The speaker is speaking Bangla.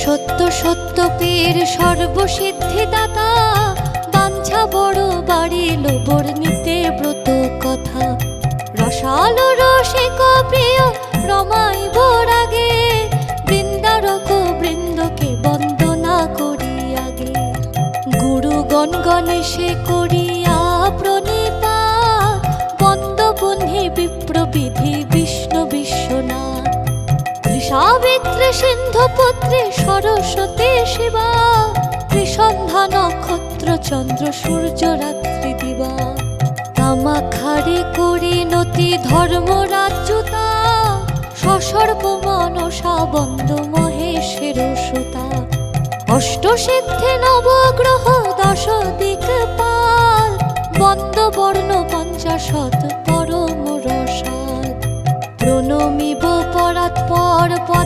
সত্য সত্য পীর সর্বসিদ্ধিদাতা, বাঞ্ছা বড় বাড়িল বর্ণিতে ব্রত কথা। রসালো রসিক প্রিয় রমাই বরাগে, বৃন্দারক বৃন্দকে বন্দনা করি আগে। গুরুগণ গণেশে করিয়া প্রণিপাত, বন্দবহ্নি বিপ্রবিধি বিষ্ণু বিশ্বনাথ। সাবিত্রী সিন্ধু পুত্রী সরস্বতী শিবা, ত্রিসন্ধ্যা নক্ষত্র চন্দ্র সূর্য রাত্রি দিবা। কামাখারে করি নতি ধর্মরাজ্যতা, সসর্ব মনসা বন্দ মহেশের সুতা। অষ্টসিদ্ধি নবগ্রহ দশ দিকপাল, বন্দ বর্ণ পঞ্চাশত পরম রসাল। প্রণমিব পরাৎপর পদা